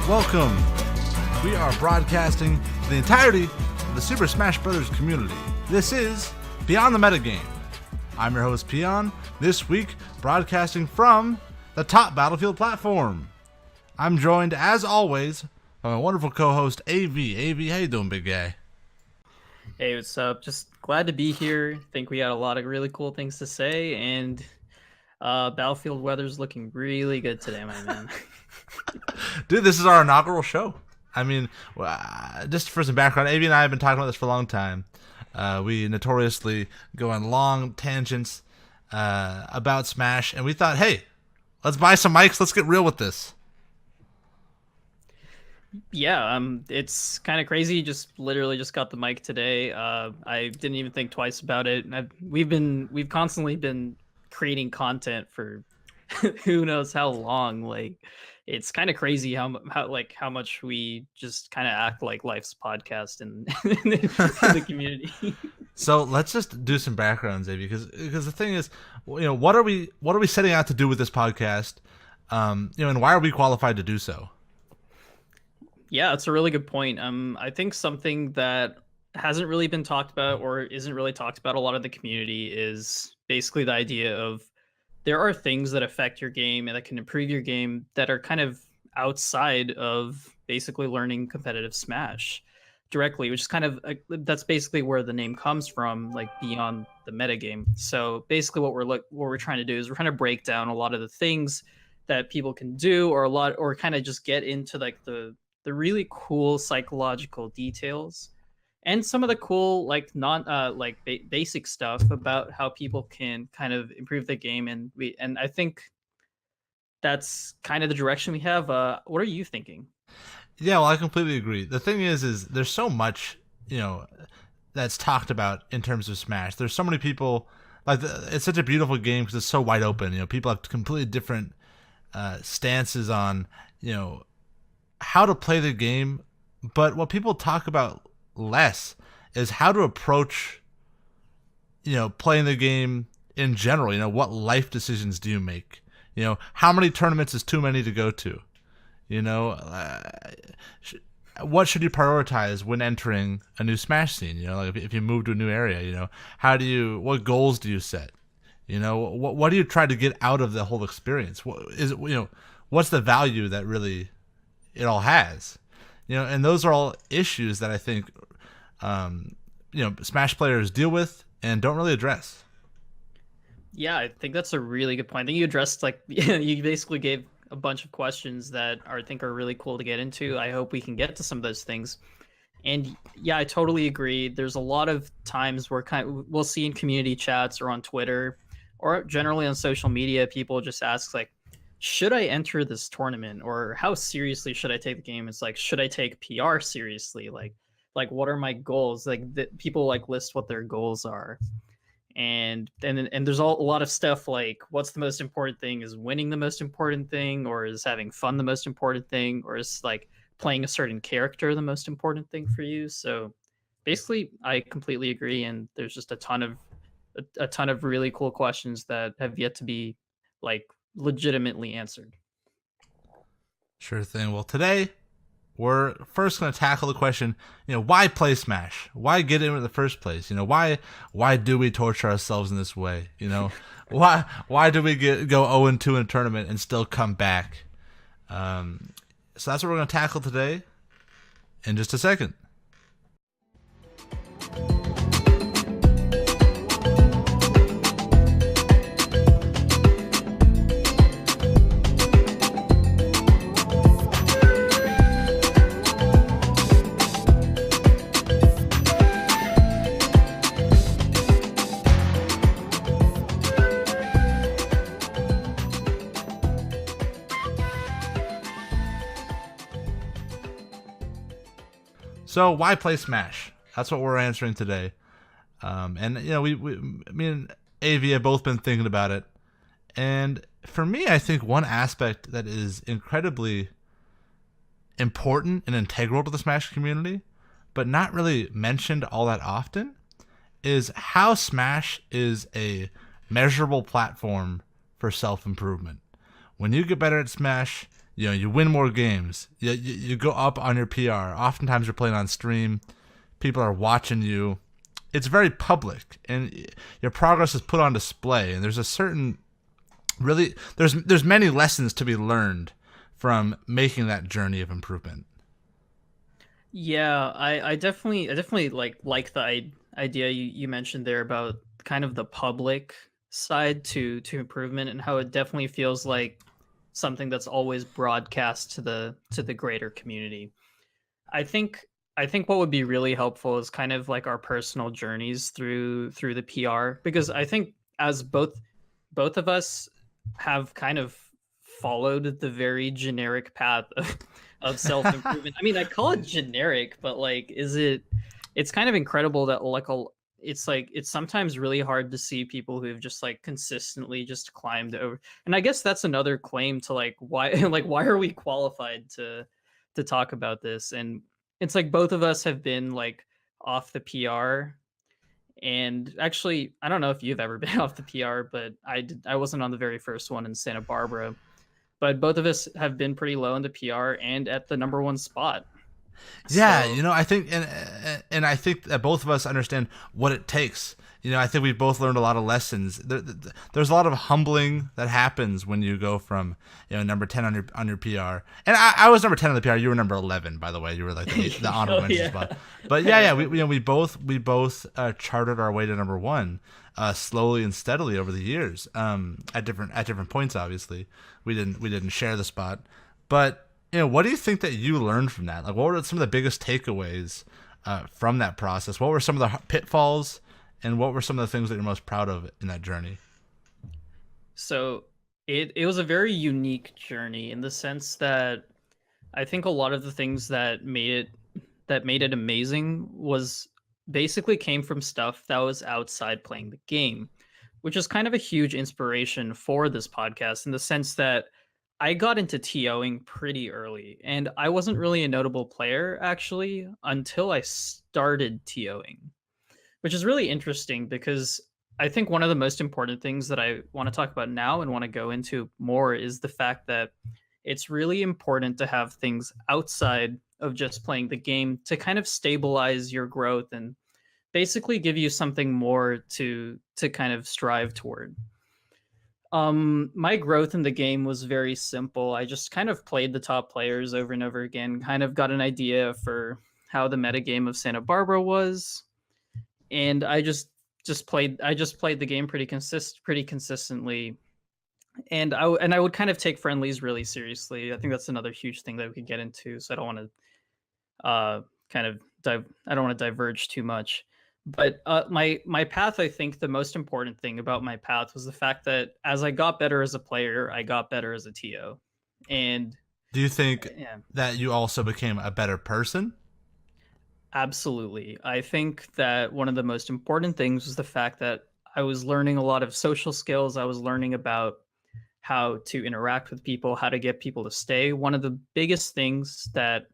Welcome. We are broadcasting to the entirety of the Super Smash Bros. Community. This is Beyond the Metagame. I'm your host, Peon. This week, broadcasting from the top Battlefield platform. I'm joined, as always, by my wonderful co-host, AV. AV, how you doing, big guy? Hey, what's up? Just glad to be here. Think we got a lot of really cool things to say, and Battlefield weather's looking really good today, my man. Dude, this is our inaugural show. I mean, just for some background, AV and I have been talking about this for a long time. We notoriously go on long tangents about Smash, and we thought, hey, let's buy some mics. Let's get real with this. Yeah, it's kind of crazy. Just literally just got the mic today. I didn't even think twice about it. We've constantly been creating content for who knows how long. Like, it's kind of crazy how much we just kind of act like life's podcast in the community. So let's just do some backgrounds, Avi, because the thing is, what are we setting out to do with this podcast, and why are we qualified to do so? Yeah, it's a really good point. I think something that hasn't really been talked about or isn't really talked about a lot of the community is basically the idea of there are things that affect your game and that can improve your game that are kind of outside of basically learning competitive Smash directly, which is kind of that's basically where the name comes from, like beyond the metagame. So basically what we're trying to do is we're trying to break down a lot of the things that people can do or kind of just get into like the really cool psychological details and some of the cool basic stuff about how people can kind of improve the game, and I think that's kind of the direction we have. What are you thinking? Yeah, well, I completely agree. The thing is there's so much that's talked about in terms of Smash. There's so many people it's such a beautiful game because it's so wide open. People have completely different stances on how to play the game, but what people talk about less is how to approach playing the game in general. What life decisions do you make? How many tournaments is too many to go to? What should you prioritize when entering a new Smash scene? Like if you move to a new area, what goals do you set? What do you try to get out of the whole experience? What's the value that really it all has? And those are all issues that I think Smash players deal with and don't really address. Yeah, I think that's a really good point. I think you addressed you basically gave a bunch of questions that I think are really cool to get into. I hope we can get to some of those things. And yeah, I totally agree. There's a lot of times where we'll see in community chats or on Twitter or generally on social media, people just ask like, should I enter this tournament, or how seriously should I take the game? It's like, should I take PR seriously? Like what are my goals? People list what their goals are. And there's a lot of stuff like, what's the most important thing? Is winning the most important thing, or is having fun the most important thing, or is like playing a certain character the most important thing for you? So basically, I completely agree, and there's just a ton of really cool questions that have yet to be legitimately answered. Sure thing. Well, today we're first going to tackle the question, why play Smash? Why get in the first place? Why do we torture ourselves in this way? Why do we go 0-2 in a tournament and still come back? So that's what we're going to tackle today in just a second. So why play Smash? That's what we're answering today. And me and AV have both been thinking about it. And for me, I think one aspect that is incredibly important and integral to the Smash community, but not really mentioned all that often, is how Smash is a measurable platform for self-improvement. When you get better at Smash, You win more games. You go up on your PR. Oftentimes you're playing on stream. People are watching you. It's very public, and your progress is put on display. And there's a certain there's many lessons to be learned from making that journey of improvement. Yeah, I definitely like the idea you mentioned there about kind of the public side to improvement, and how it definitely feels like something that's always broadcast to the greater community. I think I think what would be really helpful is kind of like our personal journeys through the PR, because I think as both of us have kind of followed the very generic path of self improvement. I mean, I call it generic, but like, is it? It's kind of incredible that like it's sometimes really hard to see people who've just like consistently just climbed over. And I guess that's another claim to like why like why are we qualified to talk about this? And it's like both of us have been like off the PR. And actually, I don't know if you've ever been off the PR, but I wasn't on the very first one in Santa Barbara. But both of us have been pretty low in the PR and at the number one spot. Yeah, So I think, and I think that both of us understand what it takes. I think we've both learned a lot of lessons. There's a lot of humbling that happens when you go from number 10 on your PR, and I was number 10 on the PR. You were number 11, by the way. You were like the honorable mention spot. But yeah, we both charted our way to number one, slowly and steadily over the years. At different points, obviously, we didn't share the spot, but. What do you think that you learned from that? Like, what were some of the biggest takeaways from that process? What were some of the pitfalls, and what were some of the things that you're most proud of in that journey? so it was a very unique journey in the sense that I think a lot of the things that made it amazing was basically came from stuff that was outside playing the game, which is kind of a huge inspiration for this podcast in the sense that I got into TOing pretty early, and I wasn't really a notable player actually until I started TOing, which is really interesting because I think one of the most important things that I want to talk about now and want to go into more is the fact that it's really important to have things outside of just playing the game to kind of stabilize your growth and basically give you something more to kind of strive toward. My growth in the game was very simple. I just kind of played the top players over and over again, kind of got an idea for how the metagame of Santa Barbara was, and I just played the game pretty consistently. And I would kind of take friendlies really seriously. I think that's another huge thing that we could get into, so I don't want to kind of I don't want to diverge too much. But my path, I think the most important thing about my path was the fact that as I got better as a player, I got better as a TO. And Do you think yeah, that you also became a better person? absolutely. I think that one of the most important things was the fact that I was learning a lot of social skills. I was learning about how to interact with people, how to get people to stay. One of the biggest things that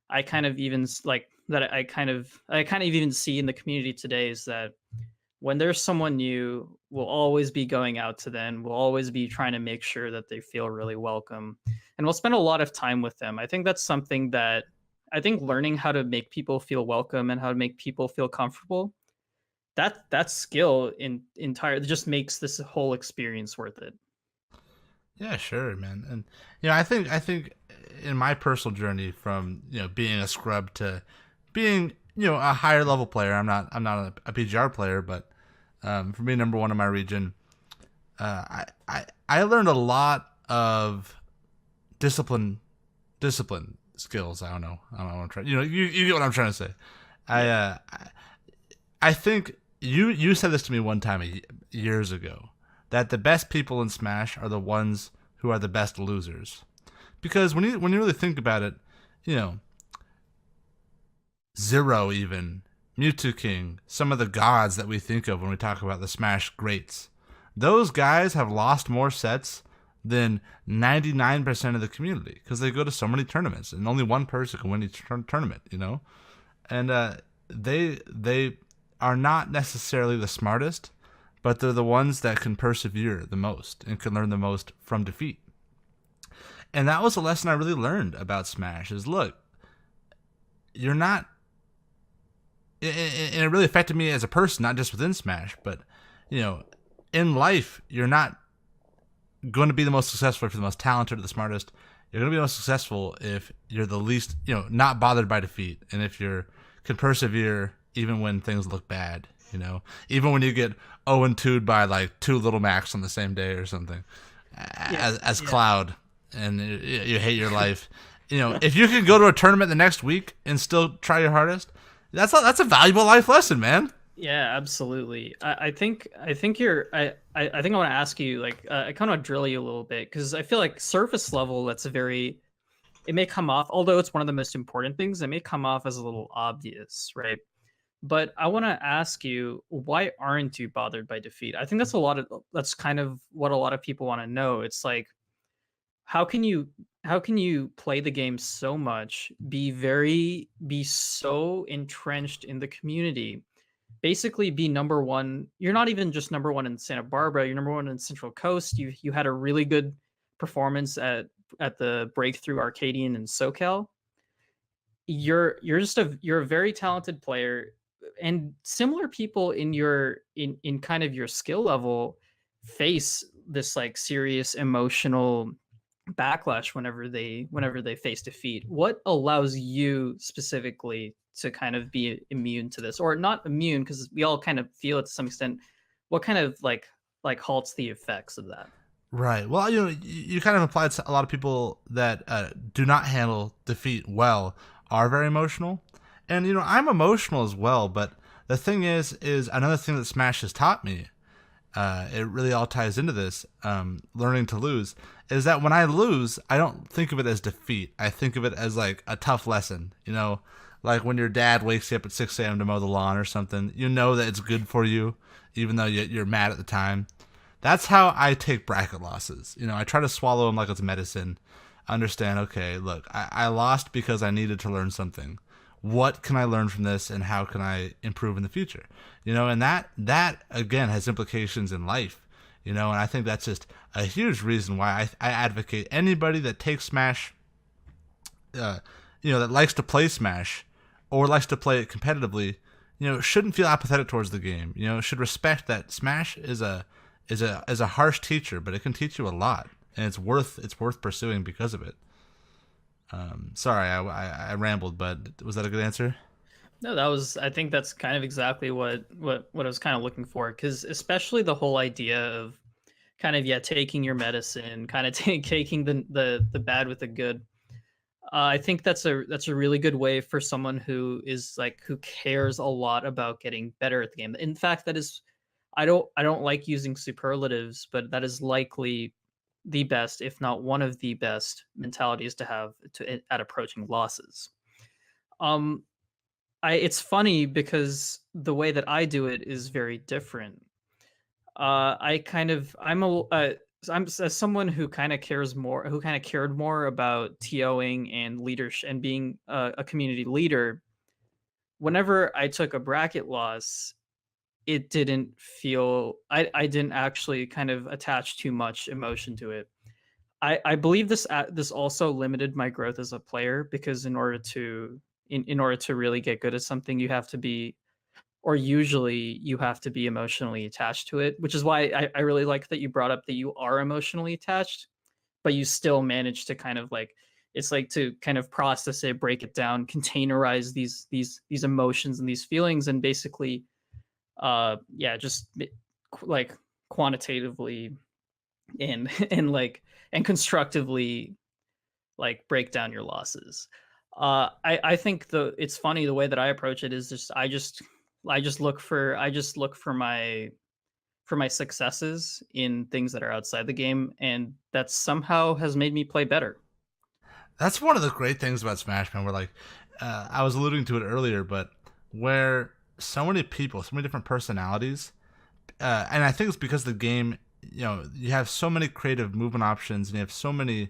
I kind of even like that I kind of even see in the community today is that when there's someone new, we'll always be going out to them. We'll always be trying to make sure that they feel really welcome, and we'll spend a lot of time with them. I think that's something that I think learning how to make people feel welcome and how to make people feel comfortable, that skill in entire just makes this whole experience worth it. Yeah, sure, man. And I think in my personal journey from being a scrub to being a higher level player. I'm not a PGR player, but for being number one in my region, I learned a lot of discipline skills. I don't know what I'm trying. You get what I'm trying to say. I think you said this to me one time years ago, that the best people in Smash are the ones who are the best losers. Because when you really think about it, you know, Zero even, Mewtwo King, some of the gods that we think of when we talk about the Smash greats, those guys have lost more sets than 99% of the community because they go to so many tournaments and only one person can win each tournament, And they are not necessarily the smartest, but they're the ones that can persevere the most and can learn the most from defeat. And that was a lesson I really learned about Smash is look, you're not, and it really affected me as a person, not just within Smash, but, you know, in life, you're not going to be the most successful if you're the most talented or the smartest. You're going to be the most successful if you're the least, not bothered by defeat. And if you can persevere even when things look bad, even when you get 0 and 2'd by like 2 Little Macs on the same day or something, as Cloud, and you hate your life. If you can go to a tournament the next week and still try your hardest, that's a valuable life lesson, man. Yeah, absolutely. I think you're. I think I want to ask you, like, I kind of drill you a little bit because I feel like surface level. That's a very. It may come off, although it's one of the most important things. It may come off as a little obvious, right? But I want to ask you, why aren't you bothered by defeat? I think that's kind of what a lot of people want to know. It's like, how can you play the game so much, be so entrenched in the community, basically be number one. You're not even just number one in Santa Barbara, you're number one in Central Coast. You had a really good performance at the Breakthrough Arcadian in SoCal. You're a very talented player, and similar people in kind of your skill level face this like serious emotional backlash whenever they face defeat. What allows you specifically to kind of be immune to this, or not immune because we all kind of feel it to some extent? What kind of like halts the effects of that? Right. Well, you kind of implied a lot of people that do not handle defeat well are very emotional, and I'm emotional as well. But the thing is another thing that Smash has taught me. It really all ties into this. Learning to lose is that when I lose, I don't think of it as defeat. I think of it as like a tough lesson. Like when your dad wakes you up at 6 a.m. to mow the lawn or something. You know that it's good for you, even though you're mad at the time. That's how I take bracket losses. I try to swallow them like it's medicine. Understand, okay, look, I lost because I needed to learn something. What can I learn from this, and how can I improve in the future? And that again has implications in life. And I think that's just a huge reason why I advocate anybody that takes Smash, that likes to play Smash or likes to play it competitively, shouldn't feel apathetic towards the game. Should respect that Smash is a harsh teacher, but it can teach you a lot, and it's worth pursuing because of it. Sorry, I rambled, but was that a good answer? No, I think that's kind of exactly what I was kind of looking for, because especially the whole idea of kind of taking your medicine, kind of taking the bad with the good. I think that's a really good way for someone who cares a lot about getting better at the game. In fact, that is, I don't like using superlatives, but that is likely the best, if not one of the best mentalities to have at approaching losses. It's funny because the way that I do it is very different. I'm as someone who kind of cared more about TOing and leadership and being a community leader. Whenever I took a bracket loss, it didn't feel, I didn't actually kind of attach too much emotion to it. I believe this also limited my growth as a player, because in order to really get good at something, usually you have to be emotionally attached to it, which is why I really like that you brought up that you are emotionally attached, but you still manage to kind of like, it's like to kind of process it, break it down, containerize these emotions and these feelings, and basically just like quantitatively and and constructively like break down your losses. I think it's funny the way that I approach it is just I just look for my successes in things that are outside the game, and that somehow has made me play better. That's one of the great things about Smash, man. Where like I was alluding to it earlier, but where so many people, so many different personalities, and I think it's because the game, you have so many creative movement options, and you have so many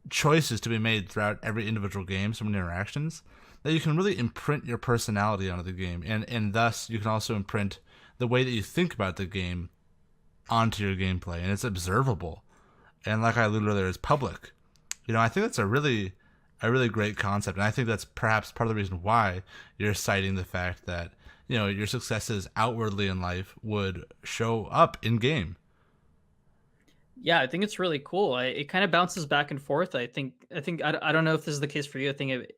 choices to be made throughout every individual game, so many interactions, that you can really imprint your personality onto the game, and thus you can also imprint the way that you think about the game onto your gameplay, and it's observable. and like I alluded earlier, is public. I think that's a really great concept, and I think that's perhaps part of the reason why you're citing the fact that your successes outwardly in life would show up in game. Yeah, I think it's really cool. It kind of bounces back and forth. I don't know if this is the case for you.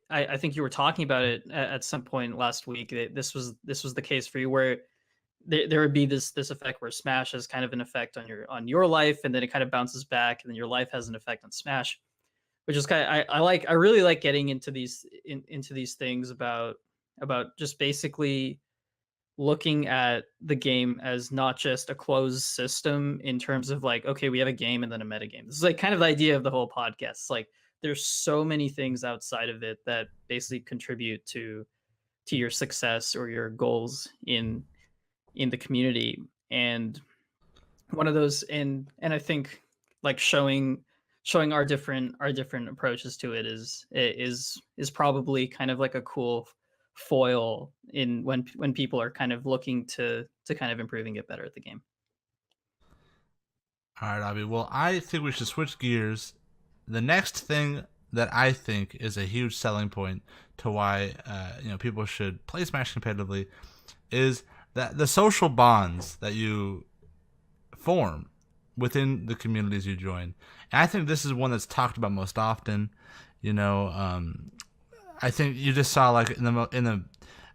I think you were talking about it at some point last week. This was the case for you where there would be this effect where Smash has kind of an effect on your life, and then it kind of bounces back, and then your life has an effect on Smash, which is kind of I really like getting into into these things about just basically looking at the game as not just a closed system in terms of like, okay, we have a game and then a metagame. This is like kind of the idea of the whole podcast. It's like there's so many things outside of it that basically contribute to your success or your goals in the community. And one of those, and I think like showing our different approaches to it is probably kind of like a cool foil in when people are kind of looking to kind of improve and get better at the game. All right, Avi. Well, I think we should switch gears. The next thing that I think is a huge selling point to why people should play Smash competitively is that the social bonds that you form within the communities you join. And I think this is one that's talked about most often. You know, I think you just saw like in the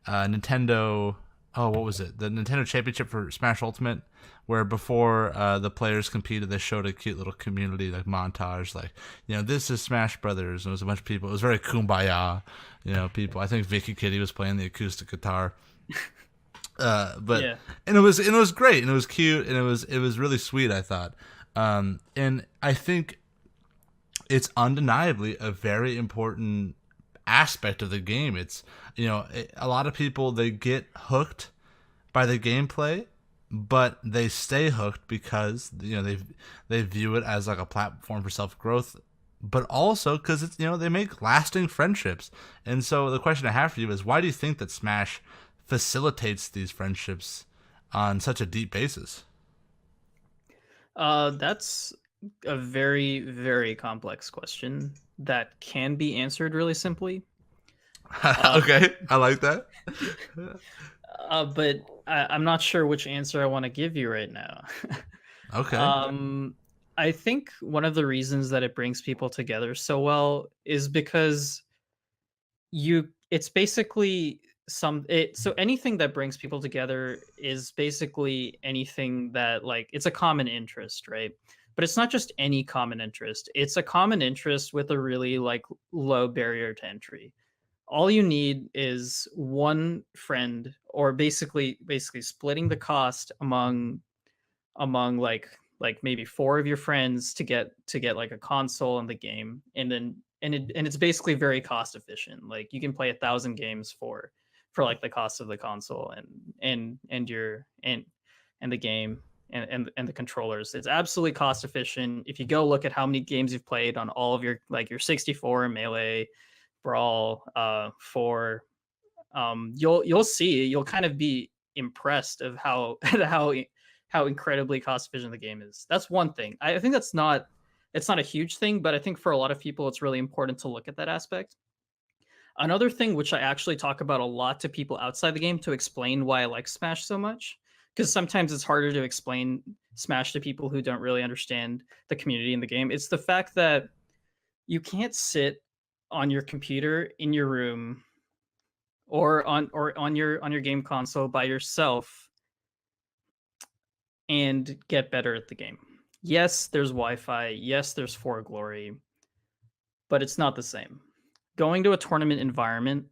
Nintendo. Oh, what was it? The Nintendo Championship for Smash Ultimate, where before the players competed, they showed a cute little community like montage, like this is Smash Brothers. And it was a bunch of people. It was very kumbaya, people. I think Vicky Kitty was playing the acoustic guitar. But Yeah. and it was great and it was cute and it was really sweet, I thought. And I think it's undeniably a very important aspect of the game. It's a lot of people, they get hooked by the gameplay, but they stay hooked because they view it as like a platform for self growth, but also because it's they make lasting friendships. And so the question I have for you is, why do you think that Smash facilitates these friendships on such a deep basis? That's a very, very complex question that can be answered really simply. Uh, Okay, I like that. but I'm not sure which answer I want to give you right now. Okay. um, I think one of the reasons that it brings people together so well is because it's basically so anything that brings people together is basically anything that like it's a common interest, right? But it's not just any common interest. It's a common interest with a really like low barrier to entry. All you need is one friend, or basically splitting the cost among like maybe four of your friends to get like a console in the game, and then and it's basically very cost efficient. Like you can play 1,000 games for like the cost of the console and your and the game and the controllers. It's absolutely cost efficient. If you go look at how many games you've played on all of your like your 64 Melee, Brawl, for you'll kind of be impressed of how how incredibly cost efficient the game is. That's one thing. I think it's not a huge thing, but I think for a lot of people it's really important to look at that aspect. Another thing which I actually talk about a lot to people outside the game to explain why I like Smash so much, because sometimes it's harder to explain Smash to people who don't really understand the community in the game. It's the fact that you can't sit on your computer in your room or on your game console by yourself and get better at the game. Yes, there's Wi-Fi. Yes, there's For Glory, but it's not the same. Going to a tournament environment,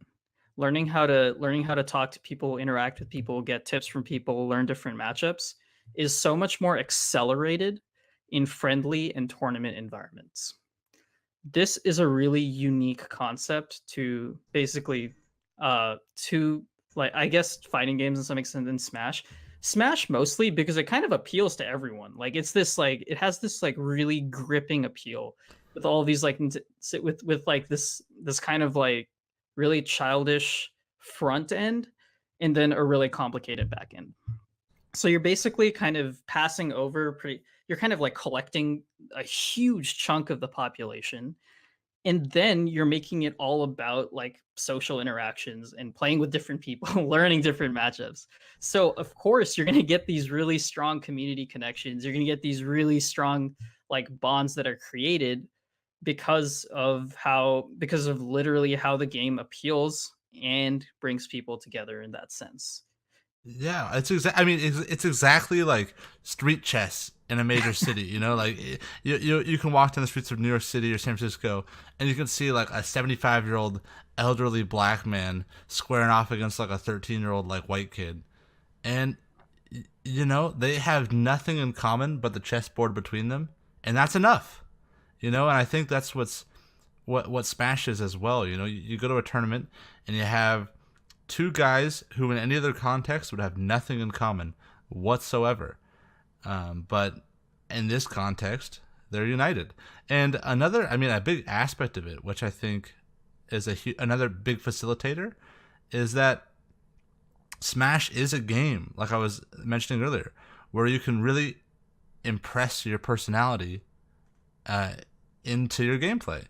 learning how to talk to people, interact with people, get tips from people, learn different matchups is so much more accelerated in friendly and tournament environments. This is a really unique concept to basically to like I guess fighting games in some extent in Smash mostly because it kind of appeals to everyone. Like it's this like it has this like really gripping appeal with all these like with like this kind of like really childish front end and then a really complicated back end. So you're basically kind of passing over pretty. You're kind of like collecting a huge chunk of the population, and then you're making it all about like social interactions and playing with different people, learning different matchups. So of course you're going to get these really strong community connections. You're going to get these really strong like bonds that are created because of literally how the game appeals and brings people together in that sense. Yeah, I mean, it's exactly like street chess in a major city. You know, like you can walk down the streets of New York City or San Francisco, and you can see like a 75-year-old elderly black man squaring off against like a 13-year-old like white kid, and you know they have nothing in common but the chessboard between them, and that's enough. You know, and I think that's what Smash is as well. You know, you go to a tournament and you have two guys who in any other context would have nothing in common whatsoever, but in this context they're united. And another, I mean, a big aspect of it, which I think is another big facilitator, is that Smash is a game, like I was mentioning earlier, where you can really impress your personality uh, into your gameplay.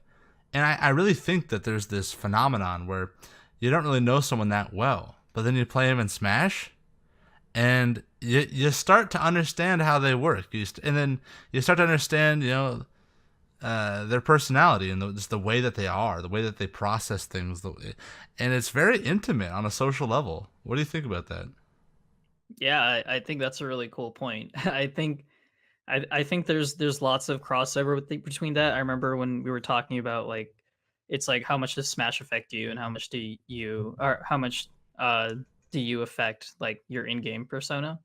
And I really think that there's this phenomenon where you don't really know someone that well, but then you play them in Smash, and you start to understand how they work. And then you start to understand, you know, their personality and just the way that they are, the way that they process things. And it's very intimate on a social level. What do you think about that? Yeah, I think that's a really cool point. I think there's lots of crossover between that. I remember when we were talking about like it's like how much does Smash affect you and how much do you or how much do you affect like your in-game persona?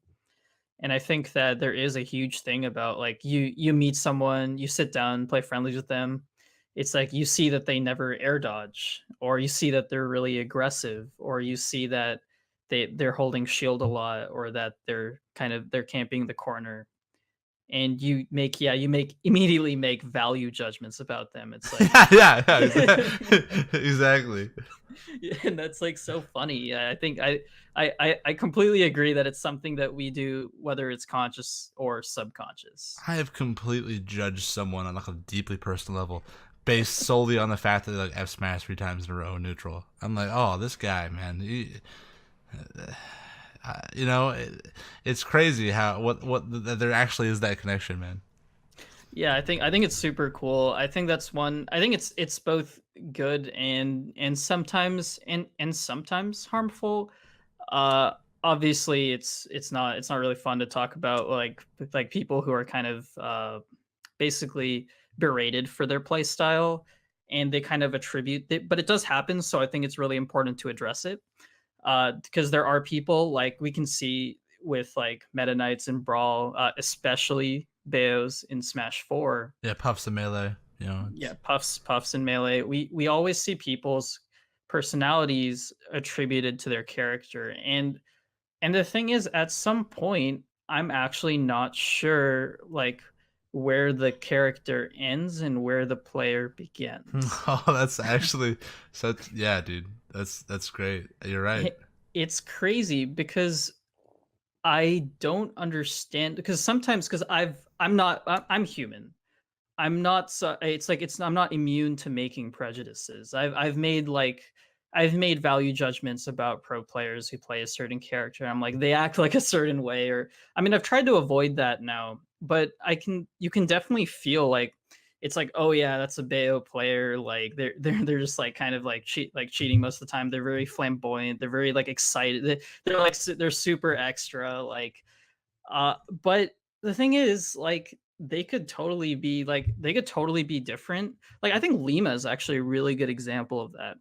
And I think that there is a huge thing about like you meet someone, you sit down, play friendlies with them. It's like you see that they never air dodge, or you see that they're really aggressive, or you see that they're holding shield a lot, or that they're camping the corner. And you make immediately make value judgments about them. It's like Yeah, exactly. and that's like so funny. I think I completely agree that it's something that we do, whether it's conscious or subconscious. I have completely judged someone on like a deeply personal level based solely on the fact that they like F smash 3 times in a row neutral. I'm like, oh, this guy, man. You know, it's crazy how that there actually is that connection, man. Yeah, I think it's super cool. I think that's one. I think it's both good and sometimes and sometimes harmful. Uh, Obviously, it's not really fun to talk about like people who are kind of basically berated for their play style, and they kind of attribute it, but it does happen. So I think it's really important to address it because there are people like we can see with like Meta Knights and Brawl, especially Beos in Smash 4. Yeah, puffs and melee. You know, Yeah, puffs in Melee. We always see people's personalities attributed to their character, and the thing is, at some point, I'm actually not sure like where the character ends and where the player begins. oh, that's actually such. Yeah, dude, that's great. You're right. It's crazy because I don't understand because sometimes because I'm human. I'm not so it's I'm not immune to making prejudices. I've made value judgments about pro players who play a certain character. I'm like they act like a certain way, or I mean I've tried to avoid that now, but you can definitely feel like it's like, oh yeah, that's a Bayo player. Like they're just like kind of like cheating most of the time. They're very flamboyant. They're very like excited. They're like they're super extra. But the thing is, like, they could totally be different. Like, I think Lima is actually a really good example of that.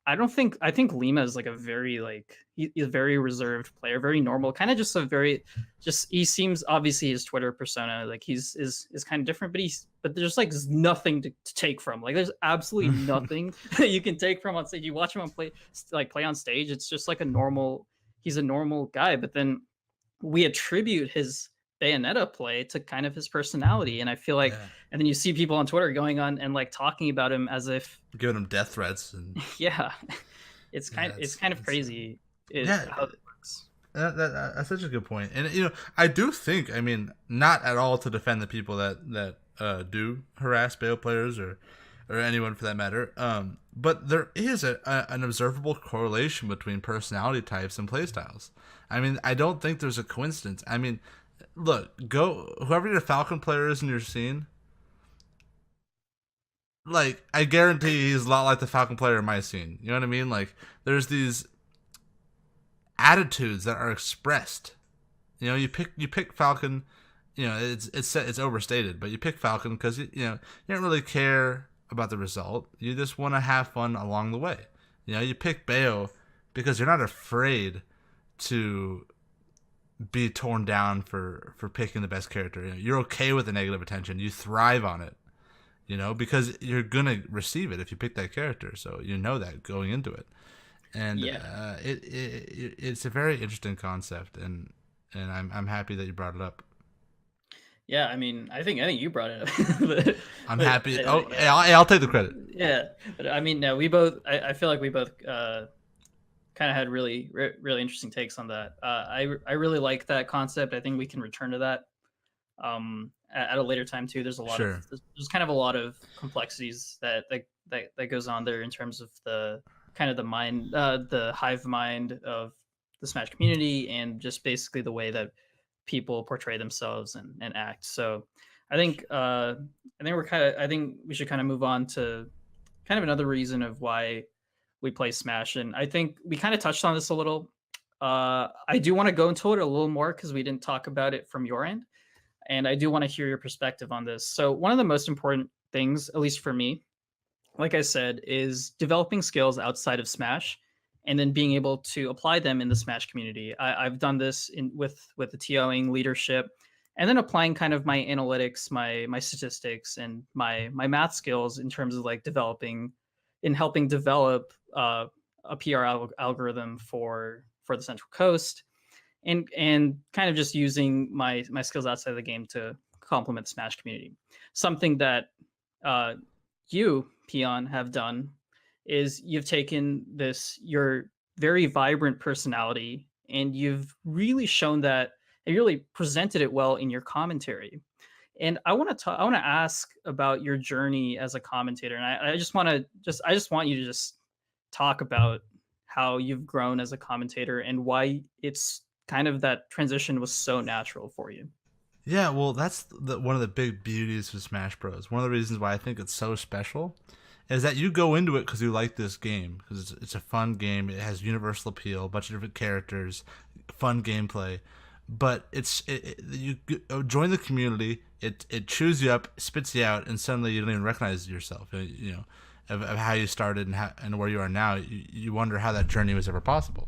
I think Lima is like a very he's a very reserved player, very normal, kind of just a very just he seems obviously his Twitter persona like is kind of different, but there's like nothing to take from. Like there's absolutely nothing that you can take from on stage. You watch him play on stage, it's just like he's a normal guy, but then we attribute his Bayonetta play to kind of his personality. And I feel like, Yeah, and then you see people on Twitter going on and like talking about him as if, giving him death threats and yeah, yeah, it's kind of crazy yeah. how it works. That's such a good point, and I do think, I mean, not at all to defend the people that do harass Bayo players or anyone for that matter. But there is an observable correlation between personality types and playstyles. I mean, I don't think there's a coincidence. I mean, look, go whoever your Falcon player is in your scene. Like, I guarantee he's a lot like the Falcon player in my scene. You know what I mean? Like, there's these attitudes that are expressed. You pick Falcon. It's overstated, but you pick Falcon because you don't really care about the result. You just want to have fun along the way. You pick Bayo because you're not afraid to be torn down for picking the best character. You're okay with the negative attention. You thrive on it. Because you're gonna receive it if you pick that character. So you know that going into it. And Yeah. it's a very interesting concept, and I'm happy that you brought it up. Yeah, I mean, I think you brought it up. but, I'm but, happy. uh, Oh, hey, I'll take the credit. yeah, but I mean, no, we both. I feel like we both kind of had really interesting takes on that. I really like that concept. I think we can return to that at a later time too. There's a lot Sure. of there's kind of a lot of complexities that goes on there in terms of the kind of the mind, the hive mind of the Smash community, and just basically the way that people portray themselves and act. So I think we should kind of move on to kind of another reason of why we play Smash. And I think we kind of touched on this a little. I do want to go into it a little more because we didn't talk about it from your end. And I do want to hear your perspective on this. So, one of the most important things, at least for me, like I said, is developing skills outside of Smash and then being able to apply them in the Smash community. I've done this with the TOing leadership and then applying kind of my analytics, my statistics, and my math skills in terms of like developing in helping develop a PR algorithm for the Central Coast and kind of just using my skills outside of the game to complement the Smash community. Something that you, Peon, have done is you've taken your very vibrant personality and you've really shown that and you really presented it well in your commentary. And I want to ask about your journey as a commentator. And I just want you to just talk about how you've grown as a commentator and why it's kind of that transition was so natural for you. Yeah, well, that's one of the big beauties of Smash Bros. One of the reasons why I think it's so special is that you go into it because you like this game, because it's a fun game. It has universal appeal, a bunch of different characters, fun gameplay. But you join the community, it chews you up, spits you out, and suddenly you don't even recognize yourself. Of how you started and where you are now. You wonder how that journey was ever possible.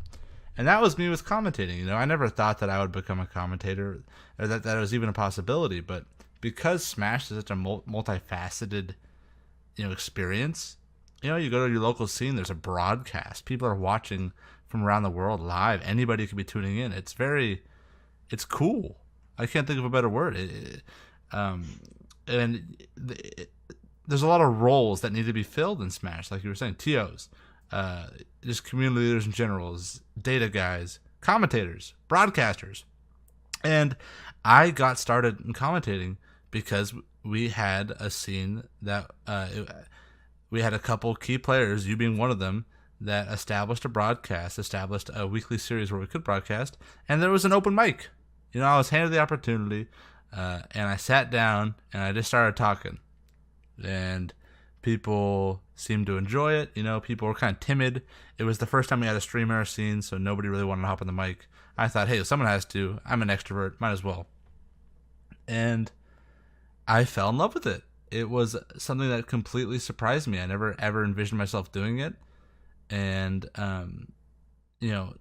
And that was me with commentating. I never thought that I would become a commentator or that was even a possibility. But because Smash is such a multifaceted, experience, you go to your local scene, there's a broadcast. People are watching from around the world live. Anybody could be tuning in. It's cool. I can't think of a better word. There's a lot of roles that need to be filled in Smash, like you were saying, TOs. Just community leaders in general, data guys, commentators, broadcasters. And I got started in commentating because we had a scene that we had a couple key players, you being one of them, that established a weekly series where we could broadcast, and there was an open mic. I was handed the opportunity, and I sat down and I just started talking. And people seemed to enjoy it. People were kind of timid. It was the first time we had a streamer scene, so nobody really wanted to hop on the mic. I thought, hey, if someone has to, I'm an extrovert, might as well. And I fell in love with it. It was something that completely surprised me. I never ever envisioned myself doing it. And,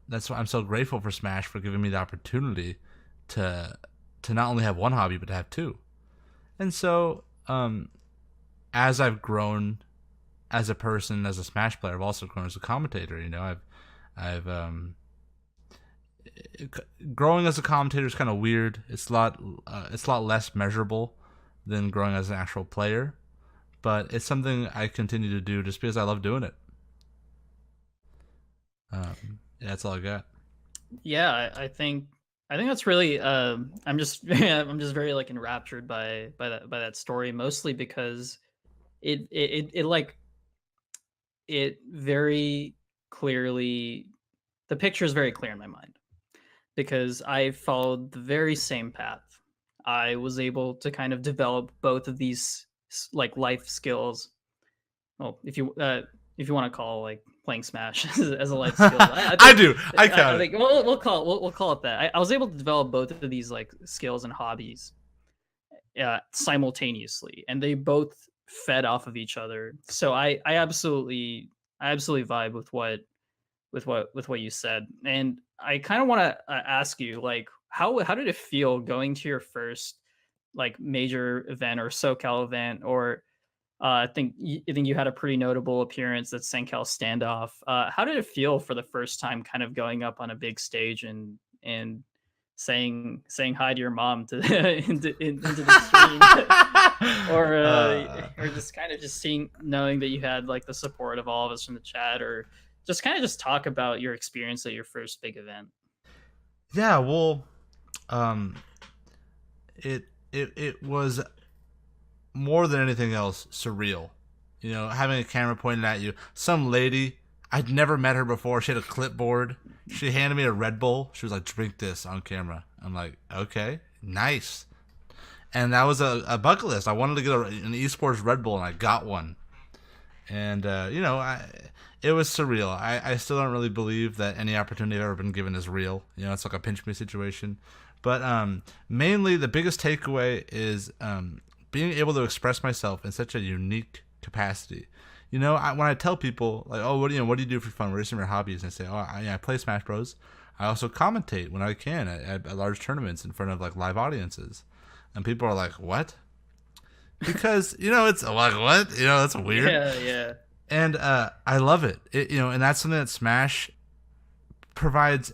that's why I'm so grateful for Smash for giving me the opportunity to not only have one hobby, but to have two. And so, as I've grown as a person, as a Smash player, I've also grown as a commentator. I've growing as a commentator is kind of weird. It's a lot less measurable than growing as an actual player, but it's something I continue to do just because I love doing it. Yeah, that's all I got. Yeah, I think that's really I'm just I'm just very like enraptured by that story, mostly because it like it very clearly, the picture is very clear in my mind because I followed the very same path. I was able to kind of develop both of these like life skills. Well, if you want to call like playing Smash as a life skill, I I think do. I I count it. think we'll call it that. I was able to develop both of these like skills and hobbies simultaneously, and they both fed off of each other. So I absolutely vibe with what you said, and I kind of want to ask you like how did it feel going to your first like major event or SoCal event or I think you had a pretty notable appearance at Senkel Standoff. How did it feel for the first time, kind of going up on a big stage and saying hi to your mom to into the stream, uh, or just kind of just seeing knowing that you had like the support of all of us from the chat, or just kind of just talk about your experience at your first big event. yeah, well, um, it was more than anything else surreal. You know, having a camera pointed at you. Some lady, I'd never met her before. She had a clipboard. She handed me a Red Bull. She was like, "Drink this on camera." I'm like, "Okay, nice." And that was a bucket list. I wanted to get an esports Red Bull, and I got one. And it was surreal. I still don't really believe that any opportunity I've ever been given is real. You know, it's like a pinch me situation. But mainly, the biggest takeaway is being able to express myself in such a unique capacity. You know, when I tell people like, "Oh, what do you do for fun? What are some of your hobbies?" and I say, "Oh, I play Smash Bros. I also commentate when I can at large tournaments in front of like live audiences," and people are like, "What?" Because it's like, what, that's weird. Yeah, yeah. And I love it. And that's something that Smash provides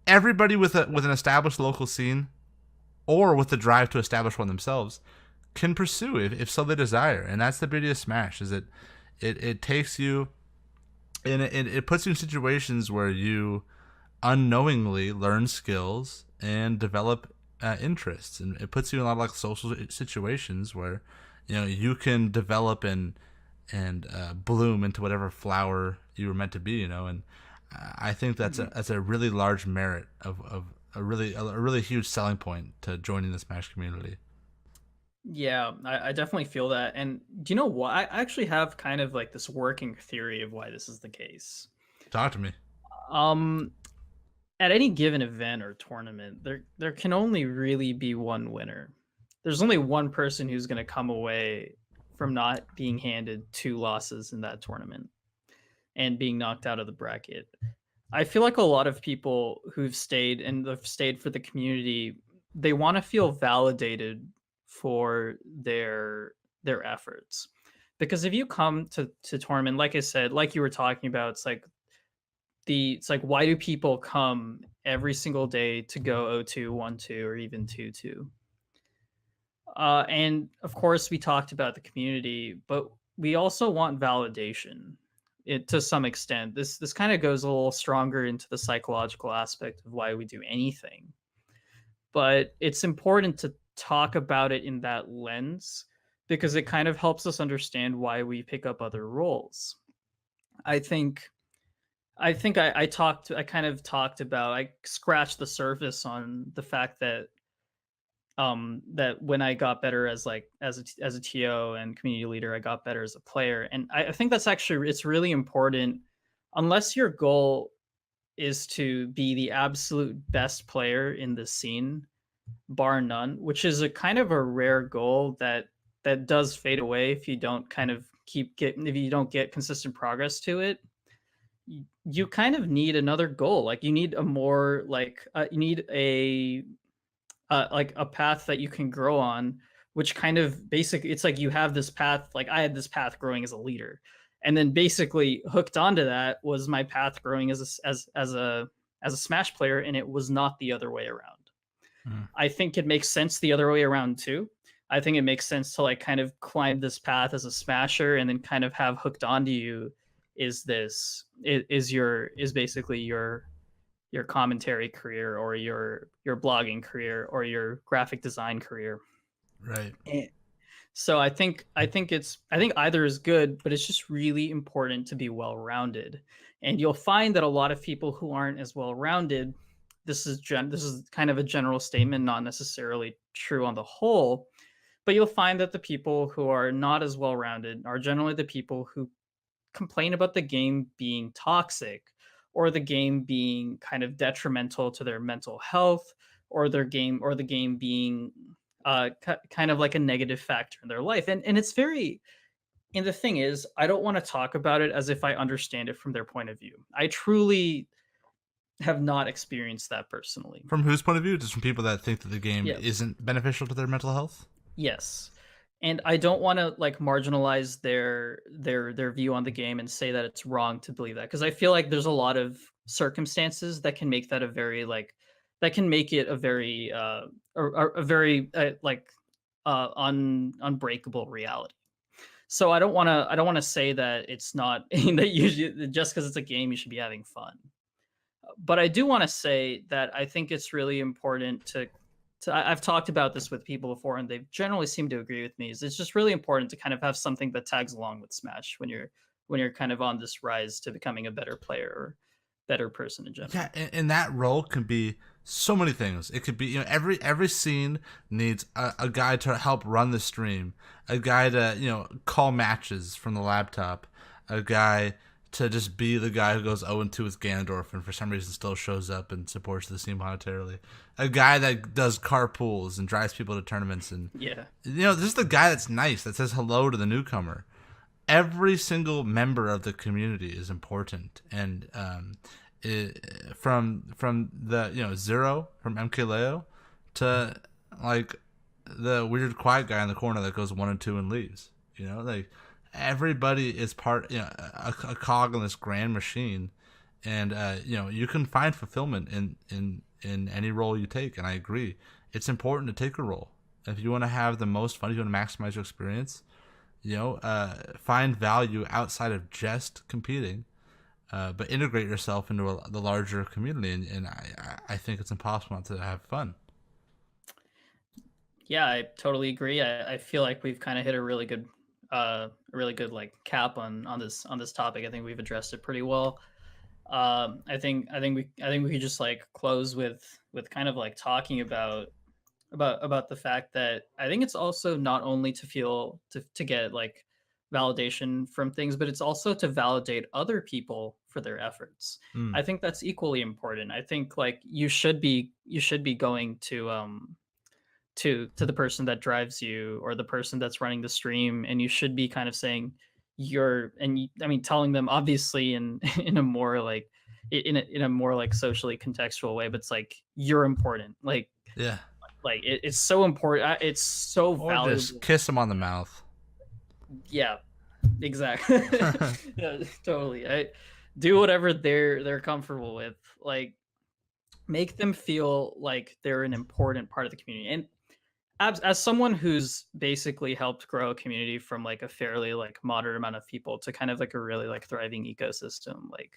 everybody with an established local scene or with the drive to establish one themselves can pursue if so they desire. And that's the beauty of Smash is it takes you and it puts you in situations where you unknowingly learn skills and develop interests, and it puts you in a lot of like social situations where you can develop and bloom into whatever flower you were meant to be. And I think that's a really large merit of a really huge selling point to joining the Smash community. Yeah, I definitely feel that. And do you know what? I actually have kind of like this working theory of why this is the case. Talk to me. Um, at any given event or tournament, there can only really be one winner. There's only one person who's going to come away from not being handed two losses in that tournament and being knocked out of the bracket. I feel like a lot of people who've stayed and have stayed for the community, they want to feel validated for their efforts. Because if you come to tournament, like I said, like you were talking about, it's like why do people come every single day to go 0-2, 1-2, or even 2-2? And of course, we talked about the community, but we also want validation. It to some extent. This kind of goes a little stronger into the psychological aspect of why we do anything. But it's important to talk about it in that lens because it kind of helps us understand why we pick up other roles. I think I kind of talked about, I scratched the surface on the fact that when I got better as like as a TO and community leader, I got better as a player. And I think that's actually, it's really important. Unless your goal is to be the absolute best player in the scene, bar none, which is a kind of a rare goal that does fade away if you don't kind of if you don't get consistent progress to it. You kind of need another goal. Like you need a more you need a like a path that you can grow on, which kind of basically, it's like you have this path. Like I had this path growing as a leader, and then basically hooked onto that was my path growing as a Smash player, and it was not the other way around. Mhm. I think it makes sense the other way around too. I think it makes sense to like kind of climb this path as a smasher and then kind of have hooked onto you is basically your commentary career or your blogging career or your graphic design career. Right. So I think either is good, but it's just really important to be well-rounded. And you'll find that a lot of people who aren't as well-rounded, this is kind of a general statement, not necessarily true on the whole, but you'll find that the people who are not as well-rounded are generally the people who complain about the game being toxic or the game being kind of detrimental to their mental health or the game being kind of like a negative factor in their life. And it's very, and the thing is, I don't want to talk about it as if I understand it from their point of view. I truly have not experienced that personally. From whose point of view? Just from people that think that the game Yeah. isn't beneficial to their mental health? Yes. And I don't want to like marginalize their view on the game and say that it's wrong to believe that, because I feel like there's a lot of circumstances that can make that a very like that can make it a very a very unbreakable reality. So I don't want to say that it's not that you just because it's a game you should be having fun. But I do want to say that I think it's really important I've talked about this with people before, and they generally seem to agree with me. Is it's just really important to kind of have something that tags along with Smash when you're kind of on this rise to becoming a better player or better person in general. Yeah, and that role can be so many things. It could be, every scene needs a guy to help run the stream, a guy to call matches from the laptop, a guy to just be the guy who goes 0-2 with Ganondorf and for some reason still shows up and supports the team monetarily. A guy that does carpools and drives people to tournaments. And, Yeah. This is the guy that's nice, that says hello to the newcomer. Every single member of the community is important. And from the, Zero from MKLeo to, like, the weird quiet guy in the corner that goes 1-2 and leaves. Like, everybody is part, a cog in this grand machine, and you can find fulfillment in any role you take. And I agree, it's important to take a role if you want to have the most fun. If you want to maximize your experience, find value outside of just competing, but integrate yourself into the larger community. And I think it's impossible not to have fun. Yeah, I totally agree. I feel like we've kind of hit a really good like cap on this topic. I think we've addressed it pretty well. I think we could just like close with kind of like talking about the fact that I think it's also not only to feel to get like validation from things, but it's also to validate other people for their efforts. Mm. I think that's equally important. I think like you should be going to the person that drives you or the person that's running the stream, and you should be kind of saying I mean telling them obviously in in a more like in a more like socially contextual way, but it's like you're important, Yeah. like it's so important, it's so Or valuable. just kiss him on the mouth. Yeah, exactly. Yeah, totally. I do whatever they're comfortable with, like make them feel like they're an important part of the community. And as someone who's basically helped grow a community from like a fairly like moderate amount of people to kind of like a really like thriving ecosystem, like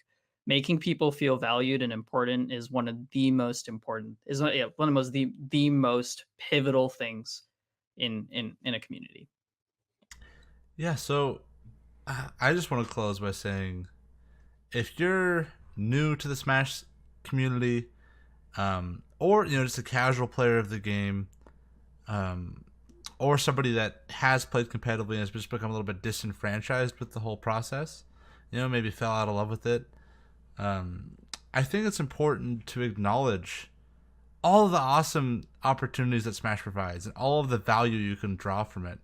making people feel valued and important is one of the most important is one of the most the most pivotal things in a community. Yeah, so I just want to close by saying, if you're new to the Smash community, or just a casual player of the game, or somebody that has played competitively and has just become a little bit disenfranchised with the whole process, maybe fell out of love with it, I think it's important to acknowledge all of the awesome opportunities that Smash provides and all of the value you can draw from it.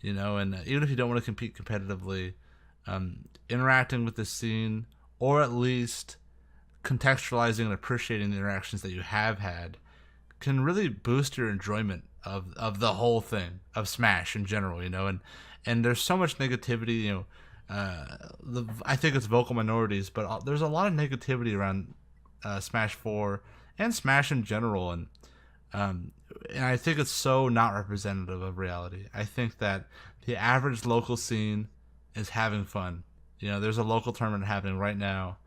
And even if you don't want to compete competitively, interacting with the scene, or at least contextualizing and appreciating the interactions that you have had, can really boost your enjoyment of the whole thing, of Smash in general. And there's so much negativity. I think it's vocal minorities, but there's a lot of negativity around Smash 4 and Smash in general, and I think it's so not representative of reality. I think that the average local scene is having fun. There's a local tournament happening right now,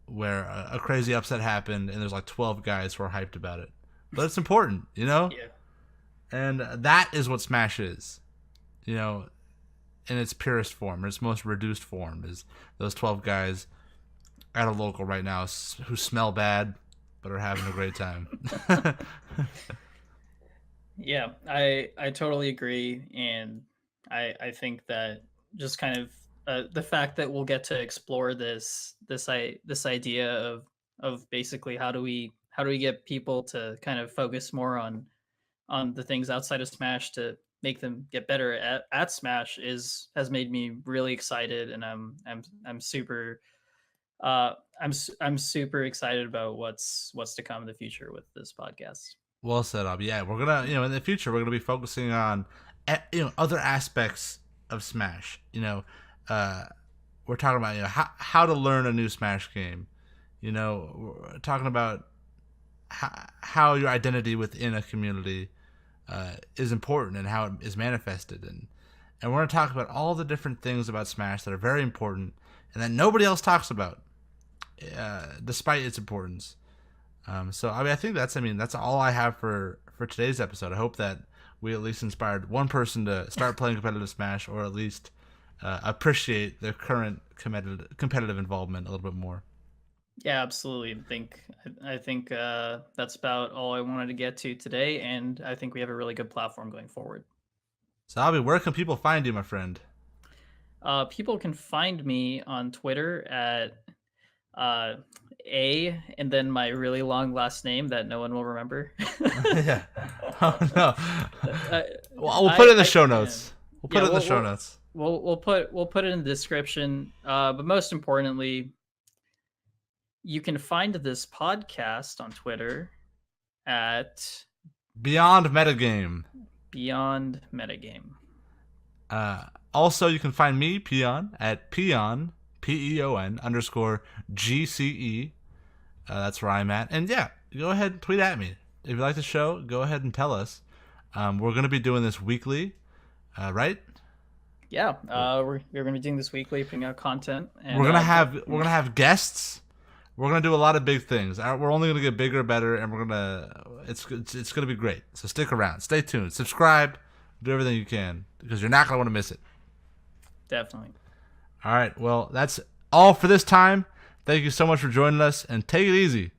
where a crazy upset happened and there's like 12 guys who are hyped about it. But it's important, you know? Yeah. And that is what Smash is, you know, in its purest form, its most reduced form, is those 12 guys at a local right now who smell bad but are having a great time. Yeah, I totally agree, and I think that just kind of the fact that we'll get to explore this idea of basically how do we get people to kind of focus more on the things outside of Smash to make them get better at Smash has made me really excited, and I'm super I'm super excited about what's to come in the future with this podcast. Well said, Ob. Yeah, we're gonna, in the future, we're gonna be focusing on, other aspects of Smash. We're talking about, how to learn a new Smash game. We're talking about how your identity within a community is important and how it is manifested, and we're gonna talk about all the different things about Smash that are very important and that nobody else talks about, despite its importance. So I think that's all I have for today's episode. I hope that we at least inspired one person to start playing competitive Smash, or at least appreciate their current competitive involvement a little bit more. Yeah, absolutely. I think that's about all I wanted to get to today, and I think we have a really good platform going forward. So Abby, where can people find you, my friend? People can find me on Twitter at and then my really long last name that no one will remember. Yeah. Oh no. We'll put it in the show notes. We'll put it in the show notes. We'll put it in the description. But most importantly, you can find this podcast on Twitter at Beyond Metagame. Beyond Metagame. Also, you can find me, Peon, at Peon, Peon _GCE. That's where I'm at. And yeah, go ahead and tweet at me. If you like the show, go ahead and tell us. We're going to be doing this weekly, right? Yeah, we're going to be doing this weekly, putting out content. And, we're gonna have guests. We're gonna do a lot of big things. We're only gonna get bigger, better, and it's gonna be great. So stick around, stay tuned, subscribe, do everything you can, because you're not gonna want to miss it. Definitely. All right. Well, that's all for this time. Thank you so much for joining us, and take it easy.